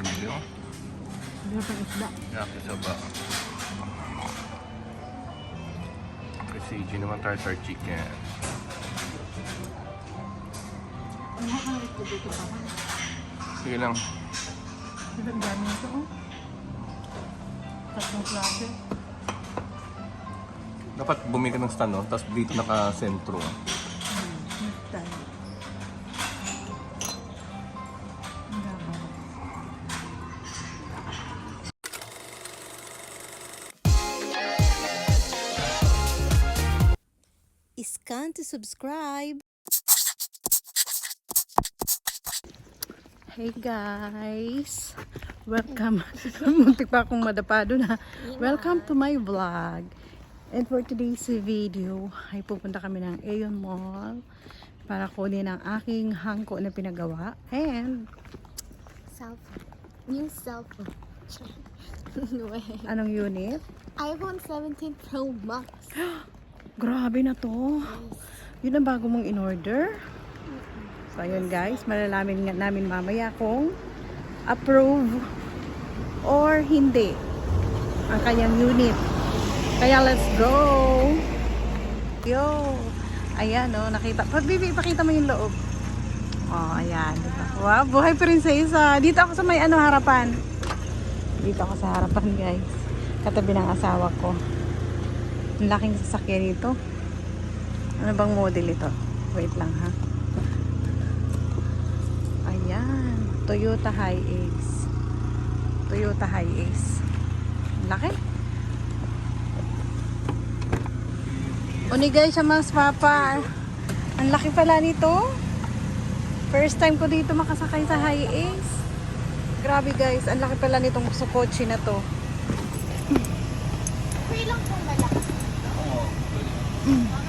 Pilyo. Hindi pa isda. Yakisoba. Kay CG naman tartar chicken. Ano ka ito dito pa? Sige lang. Diba ang dami nito oh? Tatlong klase. Dapat bumili ka ng stand, no? Tapos dito naka-sentro. Next time. Ang dami. Scan to subscribe. Hey guys! Welcome. Muntik pa akong madapado na. Welcome to my vlog. And for today's video, ay pupunta kami ng Aeon Mall para kunin ang aking hangko na pinagawa. And Cellphone. New cellphone. anong unit? iPhone 17 Pro Max. Grabe na to. Yun ang bago mong in-order. So ayun guys, malalaman nga namin mamaya kung approve or hindi ang kanyang unit. Kaya let's go! Yo! Ayan o, nakita. Bibi, ipakita mo yung loob. Oh, ayan. Diba? Wow, buhay prinsesa. Dito ako sa may harapan. Dito ako sa harapan guys. Katabi ng asawa ko. Ang laking sasakyan ito. Ano bang model ito? Wait lang ha. Ayan. Toyota Hiace. Toyota Hiace. Ang laki. Uni guys, sa mas papa. Ang laki pala nito. First time ko dito makasakay sa Hiace. Grabe guys, ang laki pala nitong kotse na to. Free lang po malaki.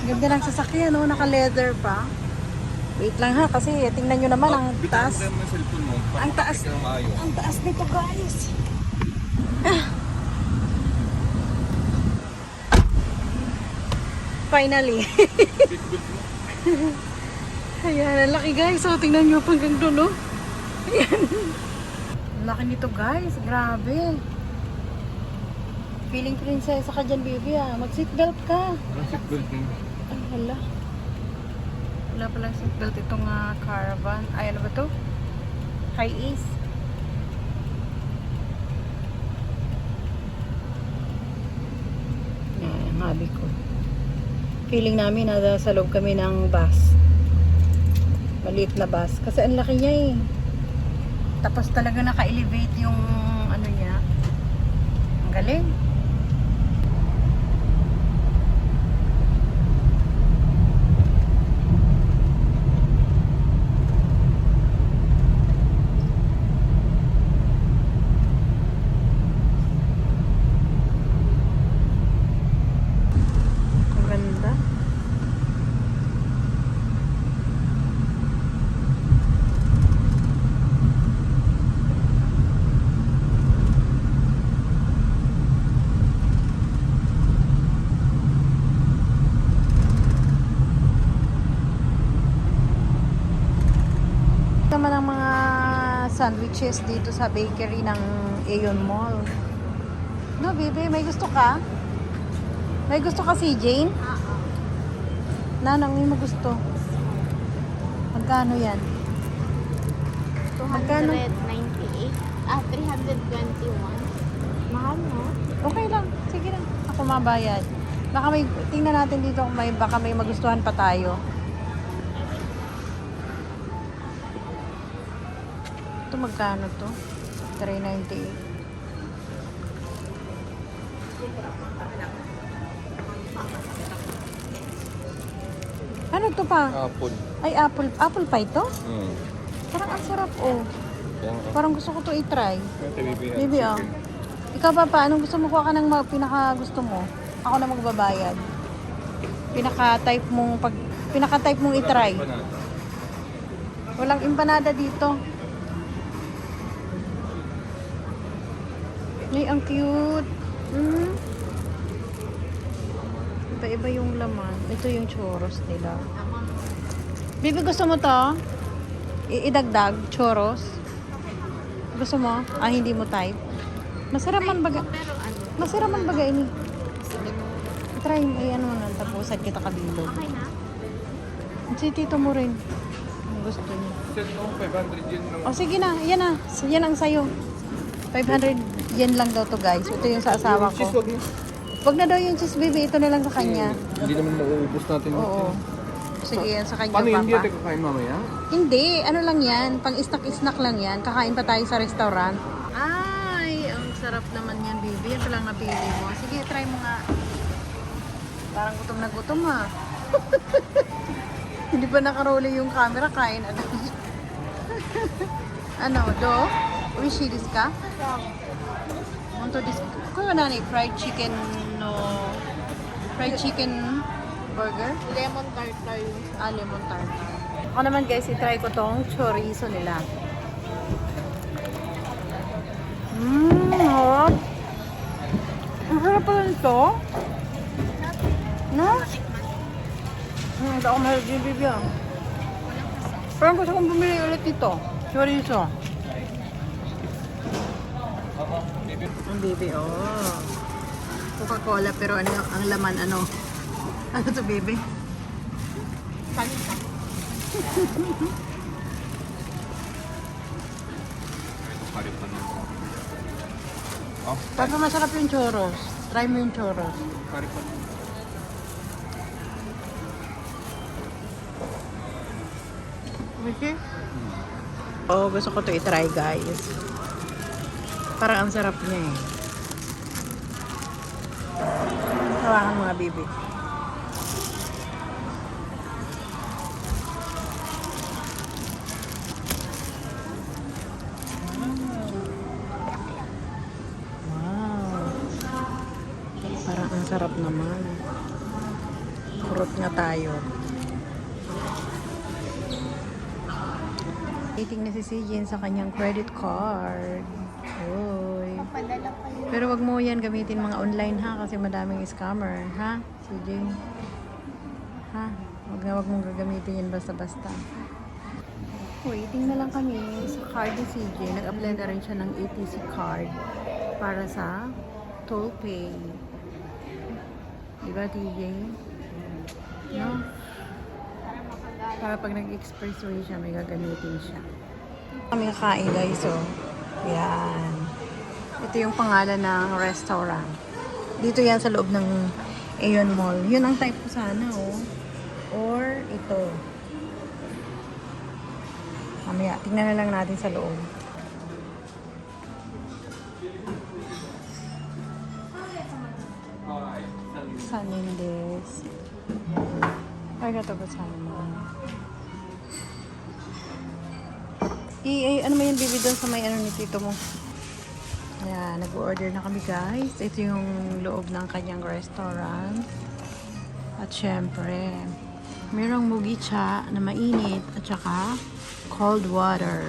Ganda ng sasakyan, no? Naka-leather pa. Wait lang ha, kasi tingnan nyo naman ang taas. Ang taas. Ang taas nito guys. Finally. Ayan, ang laki guys. So, tingnan nyo hanggang doon, no? Ayan. Ang laki nito guys. Grabe. Feeling prinsesa ka dyan, baby ah. Mag-seatbelt ka. Seatbelt mo. Ay, hala. Wala palang seatbelt itong caravan. Ay, ano ba to? Hiace. Ayan, habi ko. Feeling namin na sa loob kami ng bus. Maliit na bus. Kasi ang laki niya eh. Tapos talaga naka-elevate yung ano niya. Ang galing. Ganda. Naman ang mga sandwiches dito sa bakery ng Aeon Mall. No, baby, may gusto ka? May gusto ka si Jane? Nanang, may gusto. Magkano yan? 298. 321. Mahal no? Okay lang. Sige lang. Ako mabayad. Baka may, tingnan natin dito kung baka may magustuhan pa tayo. Ito magkano to? 398. Ano to pa? Apple. Ay, apple pie to? Hmm. Parang ang sarap oh. Parang gusto ko to i-try. Baby, Baby oh. Ikaw pa, anong gusto mo? Kuha ka ng pinaka gusto mo. Ako na magbabayad. Pinaka-type mong i-try. Walang empanada dito. Ay, ang cute. Iba-iba yung laman. Ito yung churros nila. Bibi, gusto mo to? Idagdag, churros. Gusto mo? Ah, hindi mo type? Masarap man baga. Pero ano? Masarap man baga ini. Sige mo. Try, ay ano na, tapusan kita kabilog. Okay na? Si tito mo rin. Ang gusto niya. Set mo, 500 yen lang. O sige na, yan na. Yan ang sayo. 500 yen lang daw to guys. Ito yung sa asawa Cheese, ko. wag na. Wag na daw yung cheese baby. Ito na lang sa kanya. Hindi naman mauubos natin. Oo. Sige, yan sa kanya Paano hindi papa. natin kakain mamaya? Hindi, ano lang yan. Pang snack-snack lang yan. Kakain pa tayo sa restaurant. Ay, ang sarap naman yan, baby. Yan pa lang napili mo. Sige, try mo nga. Parang gutom na gutom ha. Hindi pa nakarolling yung camera. Kain agad. Ano, do? Uishi desu ka? Monto desu ka? Kaya nani, fried chicken no... Fried chicken burger? Lemon tartar yung Ah, lemon tartar. Ako naman guys, itry ko tong chorizo nila. Hot. Ang sarap pala nito. No? Hindi ako mahal din bibigyan. Parang gusto kong bumili ulit nito. Chorizo. Ang baby, oh. Coca-Cola pero ano, ang laman ano? Ano to baby? salsa. Oh, Parang masarap yung choros. Try mo yung choros. kari pa. Okay? Oh, gusto ko to i-try guys. Parang ang sarap niya eh. Hawakan mga baby. Wow. Parang ang sarap naman. Kurot nga tayo. Waiting na si Sijin sa kanyang credit card. Uy. Papadala pa yun. Pero wag mo yan gamitin mga online ha kasi madaming scammer. Ha? Sijin? Ha? Wag mong gagamitin yan basta-basta. Waiting na lang kami sa card ni Sijin. Nag-apply na rin siya ng ATC card para sa toll pay. Diba, TJ? No? Para pag nag-expressway siya, may gagamitin siya. Kami kakain guys, oh. Yan. Ito yung pangalan ng restaurant. Dito yan sa loob ng Aeon Mall. Yun ang type ko sana, oh. Or ito. Mamaya, tingnan na lang natin sa loob. Sanindes. Arigatou gozaimasu. Ano mo yung bibi doon sa may ano ni tito mo? Ayan, nag-order na kami guys. Ito yung loob ng kanyang restaurant. At syempre, merong mugicha na mainit at saka cold water.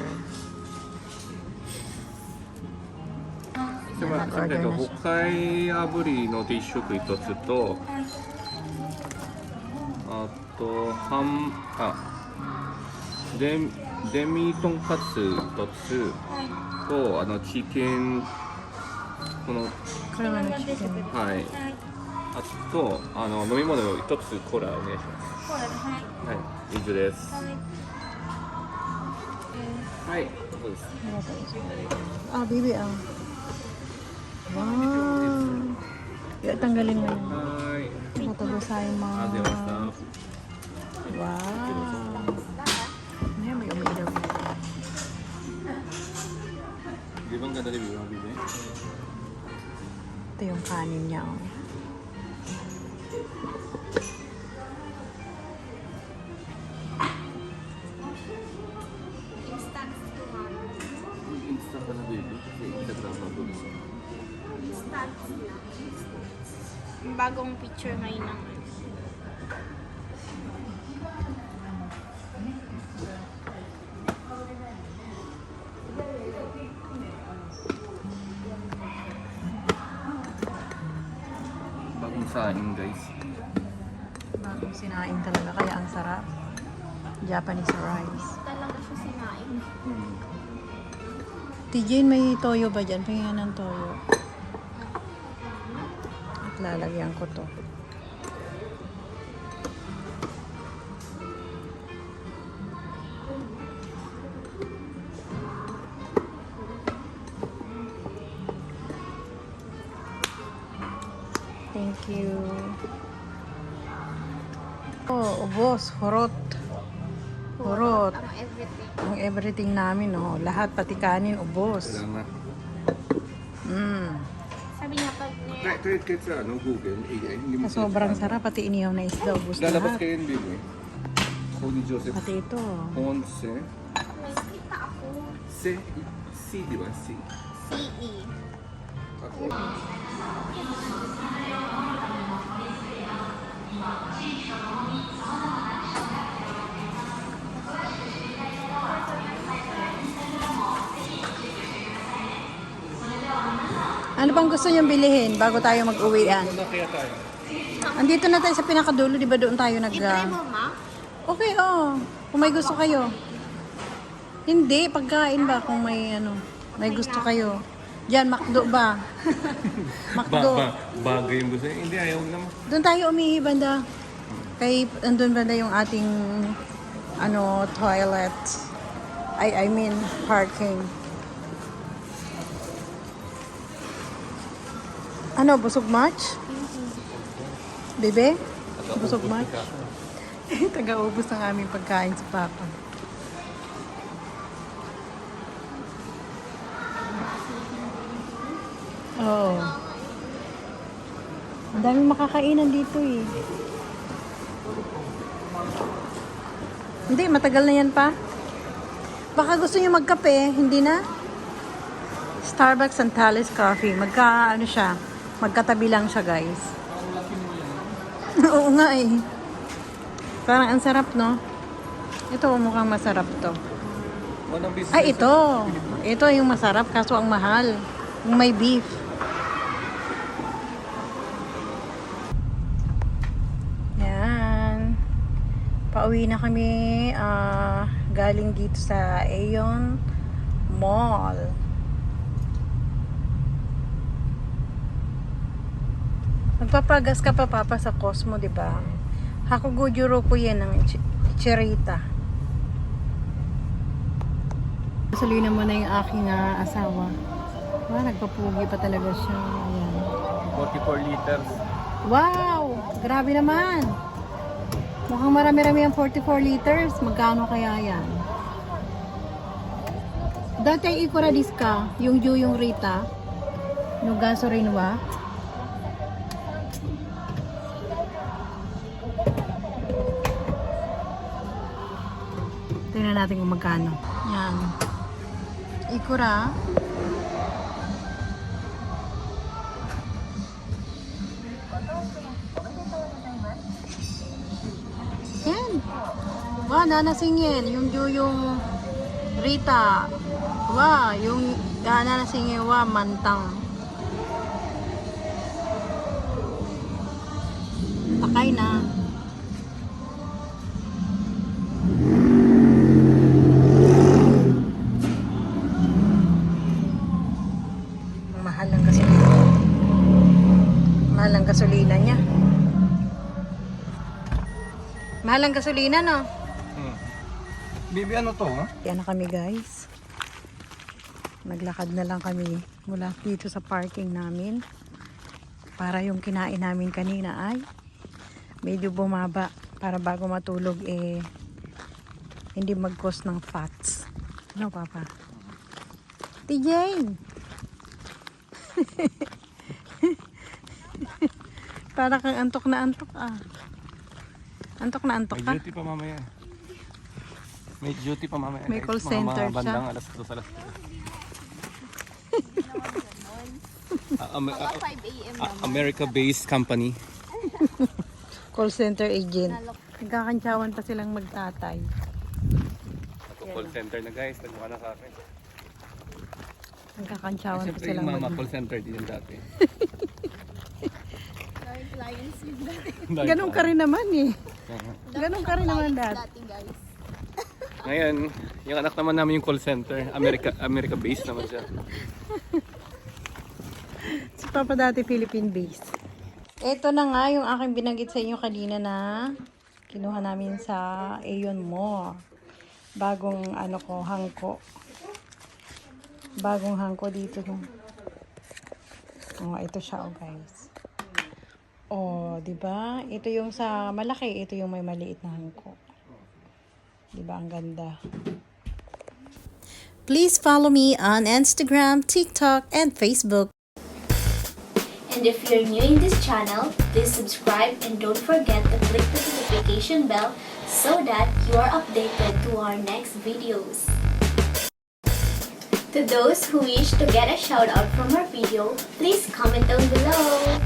すいません、北海炙りの定食一つと、あとデミトンカツ一つとチキンこのこれはね、チキン。はいあと飲み物一つコーラお願いしますコーラで、はい。はい以上ですはいそうです Ah, bibi ah. Wow. Ya, tanggalin mo yun. はい Arigatou ありがとうございま gozaimasu. した Wow. May umiilaw. Di ba ang ganda ni Bibi? Ito yung kanin niya. Oh. Insta ka na Bibi? Kasi Instagram na ito. Bagong picture ngayon ng Bagong saing guys. Bagong sinain talaga, kaya ang sarap. Japanese rice. talaga siya sinain. TJ, may toyo ba dyan? Pahinga ng toyo. At lalagyan ko to. Thank you. Oh, ubos. Hurot. Hurot. Ang everything. Ang everything namin, oh. Lahat, pati kanin, ubos. Salamat. Sabi niya pag Kahit sa Google, hindi mo Sobrang sarap, pati inihaw na isda, ubos lalabas lahat. kayo yung baby. Holy Joseph Pati ito. Ponce. may kita ako. C, di ba? C. CE. Ako. Ano bang gusto niyong bilihin bago tayo mag-uwian? Ano kaya tayo? Andito na tayo sa pinakadulo, di ba doon tayo nag... Libre mo, ma? Okay, oh. Kung may gusto kayo. Hindi, pagkain ba kung may ano, may gusto kayo. Diyan, McDo ba? McDo. Bagay yung gusto niya. Hindi, ayaw naman. Doon tayo umihi banda. Kay, andun banda yung ating, ano, toilet. I mean, parking. Ano, busog much? Bebe? Busog much? Taga-ubos ng aming pagkain si Papa. Oo. Ang daming makakainan dito eh. Hindi, matagal na yan pa. Baka gusto niyo magkape, hindi na? Starbucks and Thales Coffee. Ano siya? Magkatabi lang siya, guys. Oo nga eh. Parang ang sarap, no? Ito, mukhang masarap to. Walang business. Ay, ito. Ito yung masarap, kaso ang mahal. Yung may beef. Yan. Pauwi na kami galing dito sa Aeon Mall. Magpapagas ka pa, Papa, sa Cosmo, di ba? Hakugujuro ko yan ng Chirita. Salina mo na yung aking asawa. Nagpapugi pa talaga siya. Ayan. 44 liters. Wow! Grabe naman! Mukhang marami-rami ang 44 liters. Magkano kaya yan? Dati ay ikura diska, yung Rita. No gasoline wa. Tingnan natin kung magkano. Yan. Ikura. Yan. Wow, nanasingin. Yung Rita. Wow, yung nanasingin. Wow, mantang. Takay na. Mahal ng gasolina. Mahal ang gasolina niya. Mahal ang gasolina, no? Bibi, ano to, ha? Yan na kami, guys. Naglakad na lang kami mula dito sa parking namin. Para yung kinain namin kanina ay medyo bumaba. Para bago matulog, hindi mag-cause ng fats. Ano, Papa? TJ! Para kang antok na antok, ah. Antok na antok ka? May duty pa mamaya. May duty pa mamaya. May guys. call center mga bandang siya. alas 2, alas 5 a.m. naman. America-based company. Call center agent. Nagkakantsawan pa silang magtatay. Ako call center na, guys. Nagmukha na sa akin. Nagkakantsawan pa Siyempre silang yung mama call center din yung dati. Dahil clients yung dati. Ganun ka rin naman eh. Ganun ka rin naman dati. Dati, guys. Ngayon, yung anak naman namin yung call center. America-based naman siya. Si Papa dati Philippine base. Ito na nga yung aking binanggit sa inyo kanina na kinuha namin sa Aeon Mall. Bagong hangko. Bagong hangko dito. Oh, ito siya guys. Oh, 'di ba? Ito yung sa malaki, ito yung may maliit na hangko. 'Di ba ang ganda? Please follow me on Instagram, TikTok, and Facebook. And if you're new in this channel, please subscribe and don't forget to click the notification bell so that you are updated to our next videos. To those who wish to get a shout out from our video, please comment down below.